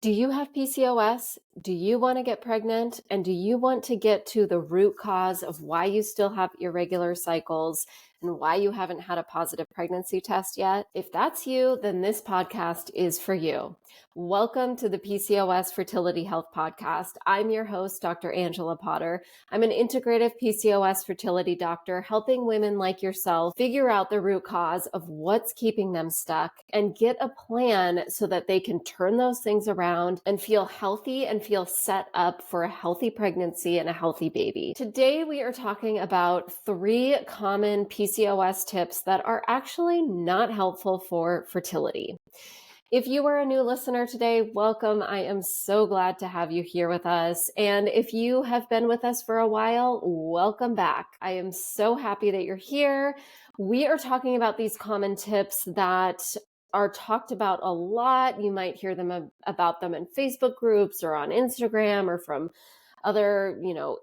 Do you have PCOS? Do you want to get pregnant? And do you want to get to the root cause of why you still have irregular cycles and why you haven't had a positive pregnancy test yet? If that's you, then this podcast is for you. Welcome to the PCOS Fertility Health Podcast. I'm your host, Dr. Angela Potter. I'm an integrative PCOS fertility doctor helping women like yourself figure out the root cause of what's keeping them stuck and get a plan so that they can turn those things around and feel healthy and feel set up for a healthy pregnancy and a healthy baby. Today, we are talking about 3 common PCOS tips that are actually not helpful for fertility. If you are a new listener today, welcome. I am so glad to have you here with us. And if you have been with us for a while, welcome back. I am so happy that you're here. We are talking about these common tips that are talked about a lot. You might hear them about them in Facebook groups or on Instagram or from other,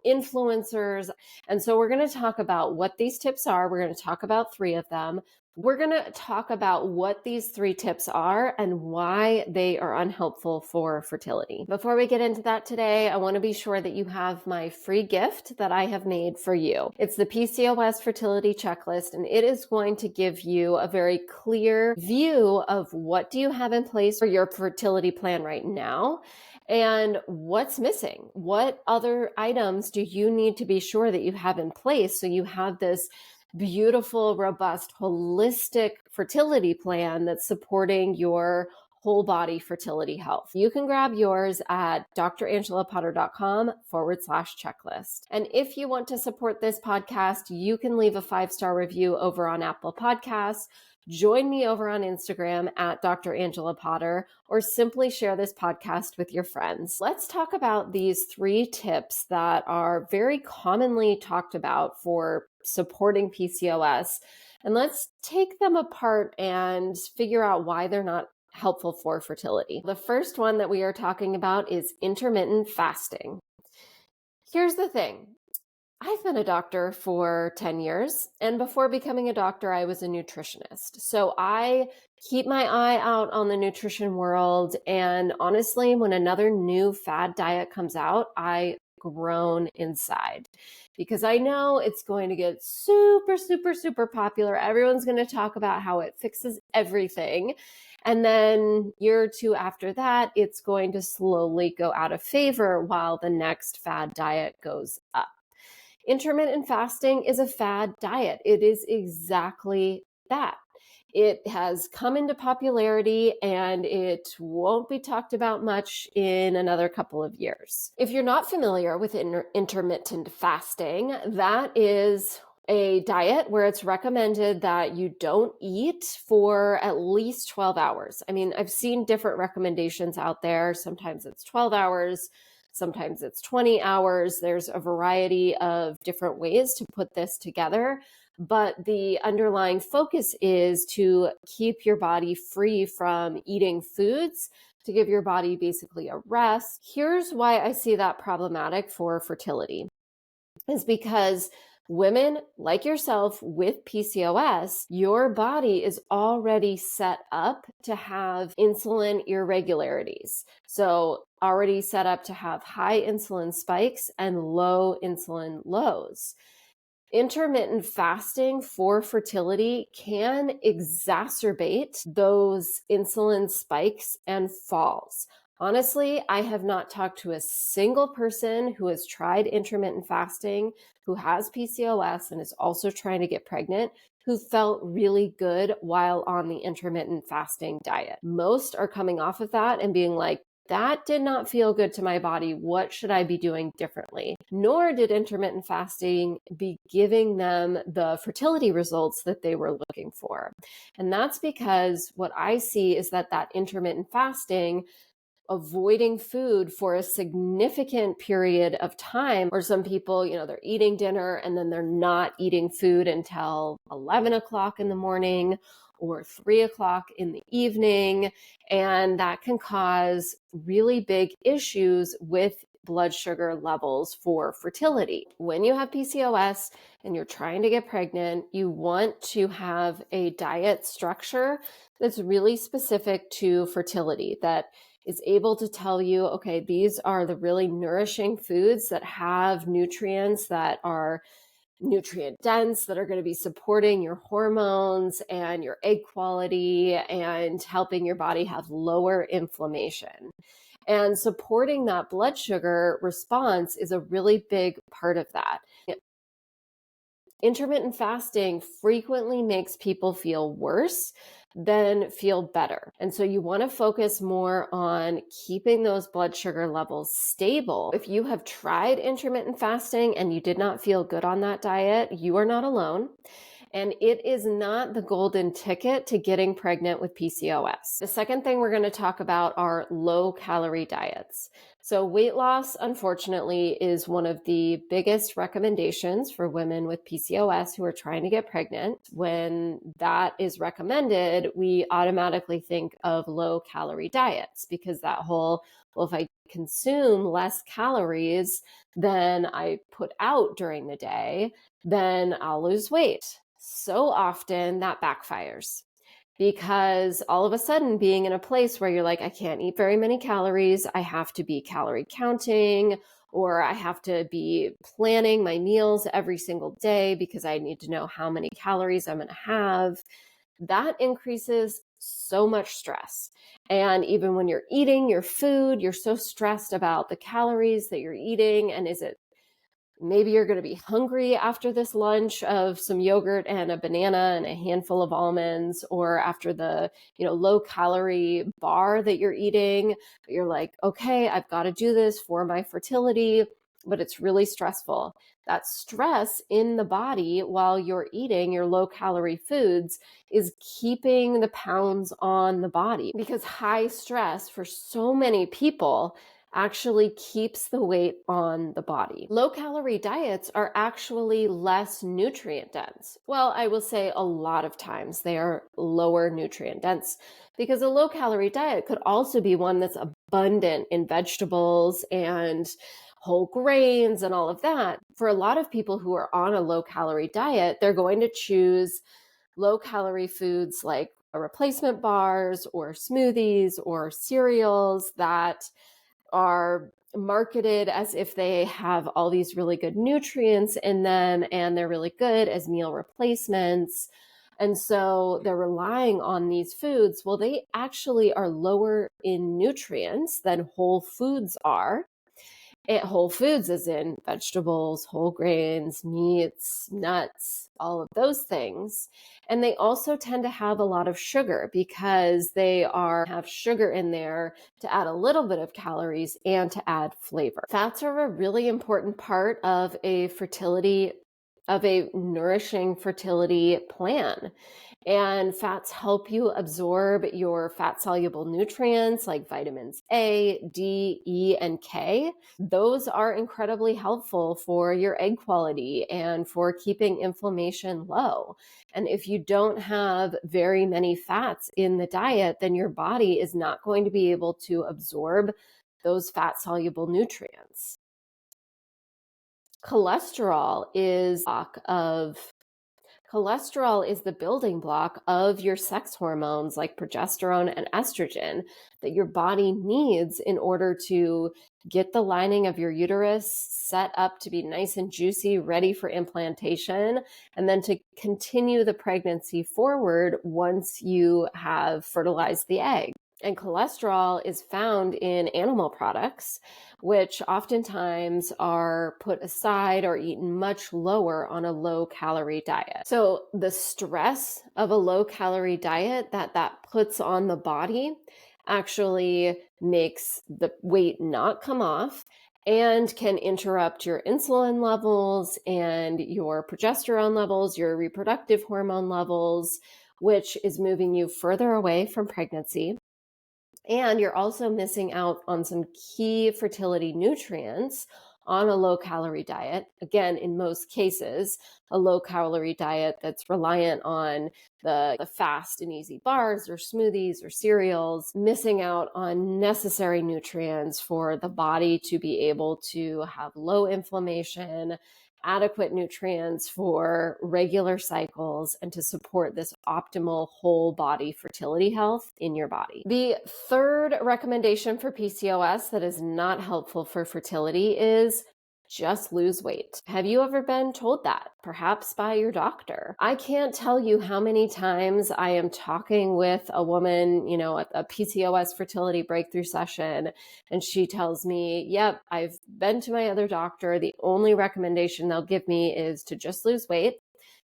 influencers. And so we're going to talk about what these tips are. We're going to talk about 3 of them. We're going to talk about what these 3 tips are and why they are unhelpful for fertility. Before we get into that today, I want to be sure that you have my free gift that I have made for you. It's the PCOS Fertility Checklist, and it is going to give you a very clear view of what do you have in place for your fertility plan right now. And what's missing? What other items do you need to be sure that you have in place so you have this beautiful, robust, holistic fertility plan that's supporting your whole body fertility health? You can grab yours at drangelapotter.com/checklist. And if you want to support this podcast, you can leave a 5-star review over on Apple Podcasts. Join me over on Instagram at Dr. Angela Potter, or simply share this podcast with your friends. Let's talk about these 3 tips that are very commonly talked about for supporting PCOS. And let's take them apart and figure out why they're not helpful for fertility. The first one that we are talking about is intermittent fasting. Here's the thing. I've been a doctor for 10 years, and before becoming a doctor, I was a nutritionist. So I keep my eye out on the nutrition world. And honestly, when another new fad diet comes out, I groan inside because I know it's going to get super, super, super popular. Everyone's going to talk about how it fixes everything. And then a year or 2 after that, it's going to slowly go out of favor while the next fad diet goes up. Intermittent fasting is a fad diet. It is exactly that. It has come into popularity and it won't be talked about much in another couple of years. If you're not familiar with intermittent fasting, that is a diet where it's recommended that you don't eat for at least 12 hours. I mean, I've seen different recommendations out there. Sometimes it's 12 hours. Sometimes it's 20 hours. There's a variety of different ways to put this together, but the underlying focus is to keep your body free from eating foods, to give your body basically a rest. Here's why I see that problematic for fertility, is because women like yourself with PCOS, your body is already set up to have insulin irregularities. So already set up to have high insulin spikes and low insulin lows. Intermittent fasting for fertility can exacerbate those insulin spikes and falls. Honestly, I have not talked to a single person who has tried intermittent fasting, who has PCOS and is also trying to get pregnant, who felt really good while on the intermittent fasting diet. Most are coming off of that and being like, that did not feel good to my body. What should I be doing differently? Nor did intermittent fasting be giving them the fertility results that they were looking for. And that's because what I see is that intermittent fasting, avoiding food for a significant period of time, or some people, they're eating dinner and then they're not eating food until 11 o'clock in the morning or 3 o'clock in the evening. And that can cause really big issues with blood sugar levels for fertility. When you have PCOS and you're trying to get pregnant, you want to have a diet structure that's really specific to fertility, that is able to tell you, okay, these are the really nourishing foods that have nutrients that are nutrient dense, that are going to be supporting your hormones and your egg quality and helping your body have lower inflammation. And supporting that blood sugar response is a really big part of that. Intermittent fasting frequently makes people feel worse than feel better. And so you want to focus more on keeping those blood sugar levels stable. If you have tried intermittent fasting and you did not feel good on that diet, you are not alone. And it is not the golden ticket to getting pregnant with PCOS. The second thing we're going to talk about are low-calorie diets. So weight loss, unfortunately, is one of the biggest recommendations for women with PCOS who are trying to get pregnant. When that is recommended, we automatically think of low-calorie diets because that whole, well, if I consume less calories than I put out during the day, then I'll lose weight. So often that backfires because all of a sudden being in a place where you're like, I can't eat very many calories, I have to be calorie counting, or I have to be planning my meals every single day because I need to know how many calories I'm going to have. That increases so much stress. And even when you're eating your food, you're so stressed about the calories that you're eating. And maybe you're going to be hungry after this lunch of some yogurt and a banana and a handful of almonds, or after the, low calorie bar that you're eating. You're like, okay, I've got to do this for my fertility, but it's really stressful. That stress in the body while you're eating your low calorie foods is keeping the pounds on the body, because high stress for so many people actually keeps the weight on the body. Low-calorie diets are actually less nutrient dense. Well, I will say a lot of times they are lower nutrient dense, because a low-calorie diet could also be one that's abundant in vegetables and whole grains and all of that. For a lot of people who are on a low-calorie diet, they're going to choose low-calorie foods like replacement bars or smoothies or cereals that are marketed as if they have all these really good nutrients in them and they're really good as meal replacements. And so they're relying on these foods. Well, they actually are lower in nutrients than whole foods are. And whole foods as in vegetables, whole grains, meats, nuts, all of those things. And they also tend to have a lot of sugar because they have sugar in there to add a little bit of calories and to add flavor. Fats are a really important part of a nourishing fertility plan. And fats help you absorb your fat-soluble nutrients like vitamins A, D, E, and K. Those are incredibly helpful for your egg quality and for keeping inflammation low. And if you don't have very many fats in the diet, then your body is not going to be able to absorb those fat-soluble nutrients. Cholesterol is the building block of your sex hormones like progesterone and estrogen that your body needs in order to get the lining of your uterus set up to be nice and juicy, ready for implantation, and then to continue the pregnancy forward once you have fertilized the egg. And cholesterol is found in animal products, which oftentimes are put aside or eaten much lower on a low-calorie diet. So the stress of a low-calorie diet that puts on the body actually makes the weight not come off and can interrupt your insulin levels and your progesterone levels, your reproductive hormone levels, which is moving you further away from pregnancy. And you're also missing out on some key fertility nutrients on a low-calorie diet. Again, in most cases, a low-calorie diet that's reliant on the fast and easy bars or smoothies or cereals, missing out on necessary nutrients for the body to be able to have low inflammation adequate nutrients for regular cycles and to support this optimal whole body fertility health in your body. The third recommendation for PCOS that is not helpful for fertility is just lose weight. Have you ever been told that? Perhaps by your doctor. I can't tell you how many times I am talking with a woman, at a PCOS Fertility Breakthrough Session, and she tells me, yep, I've been to my other doctor. The only recommendation they'll give me is to just lose weight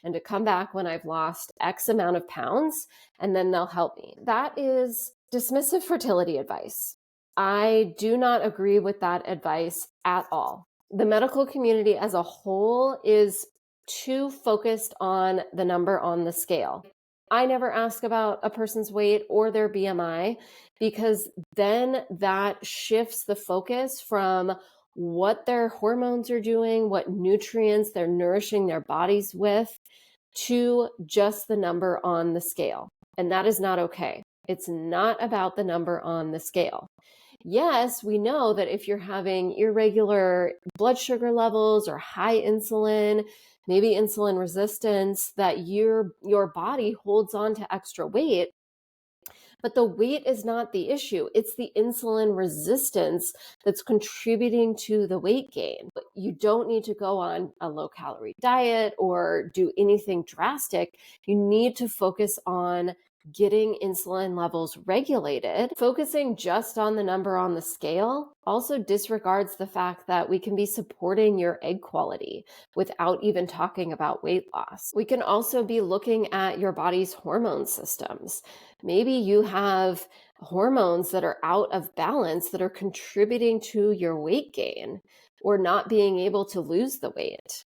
and to come back when I've lost X amount of pounds, and then they'll help me. That is dismissive fertility advice. I do not agree with that advice at all. The medical community as a whole is too focused on the number on the scale. I never ask about a person's weight or their BMI because then that shifts the focus from what their hormones are doing, what nutrients they're nourishing their bodies with, to just the number on the scale. And that is not okay. It's not about the number on the scale. Yes, we know that if you're having irregular blood sugar levels or high insulin, maybe insulin resistance, that your body holds on to extra weight. But the weight is not the issue. It's the insulin resistance that's contributing to the weight gain. You don't need to go on a low-calorie diet or do anything drastic. You need to focus on getting insulin levels regulated. Focusing just on the number on the scale also disregards the fact that we can be supporting your egg quality without even talking about weight loss. We can also be looking at your body's hormone systems. Maybe you have hormones that are out of balance that are contributing to your weight gain or not being able to lose the weight.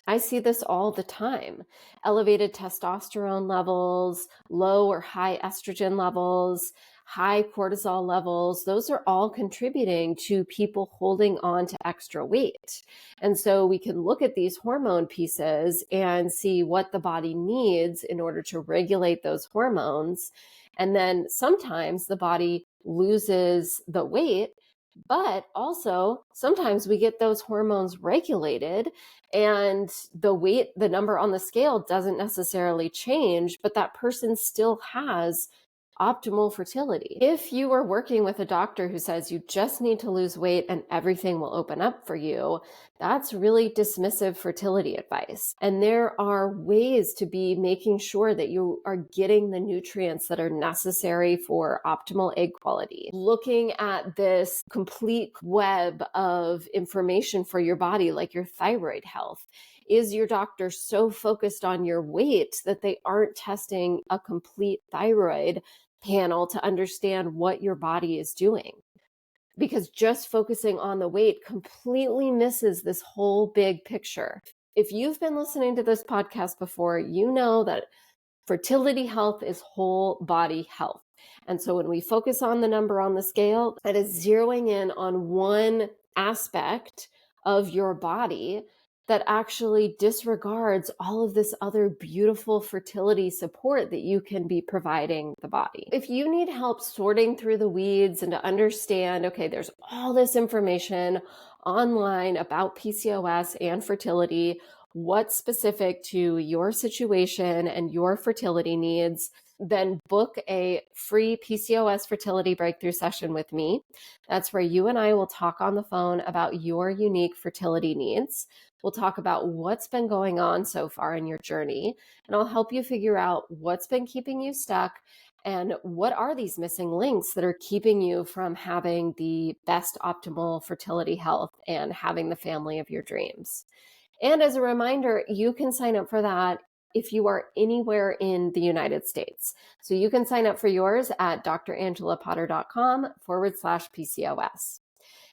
I see this all the time. Elevated testosterone levels, low or high estrogen levels, high cortisol levels, those are all contributing to people holding on to extra weight. And so we can look at these hormone pieces and see what the body needs in order to regulate those hormones. And then sometimes the body loses the weight, but also sometimes we get those hormones regulated and the weight, the number on the scale doesn't necessarily change, but that person still has optimal fertility. If you are working with a doctor who says you just need to lose weight and everything will open up for you, that's really dismissive fertility advice. And there are ways to be making sure that you are getting the nutrients that are necessary for optimal egg quality. Looking at this complete web of information for your body, like your thyroid health. Is your doctor so focused on your weight that they aren't testing a complete thyroid panel to understand what your body is doing? Because just focusing on the weight completely misses this whole big picture. If you've been listening to this podcast before, you know that fertility health is whole body health. And so when we focus on the number on the scale, that is zeroing in on one aspect of your body that actually disregards all of this other beautiful fertility support that you can be providing the body. If you need help sorting through the weeds and to understand, okay, there's all this information online about PCOS and fertility, what's specific to your situation and your fertility needs, then book a free PCOS fertility breakthrough session with me. That's where you and I will talk on the phone about your unique fertility needs. We'll talk about what's been going on so far in your journey, and I'll help you figure out what's been keeping you stuck and what are these missing links that are keeping you from having the best optimal fertility health and having the family of your dreams. And as a reminder, you can sign up for that if you are anywhere in the United States. So you can sign up for yours at drangelapotter.com/PCOS.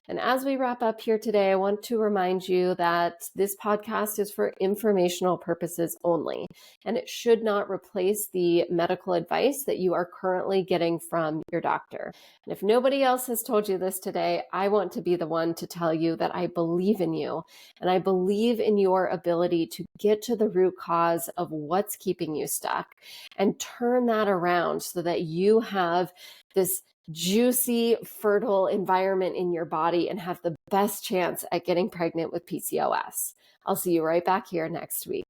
And as we wrap up here today, I want to remind you that this podcast is for informational purposes only, and it should not replace the medical advice that you are currently getting from your doctor. And if nobody else has told you this today, I want to be the one to tell you that I believe in you, and I believe in your ability to get to the root cause of what's keeping you stuck and turn that around so that you have this juicy, fertile environment in your body and have the best chance at getting pregnant with PCOS. I'll see you right back here next week.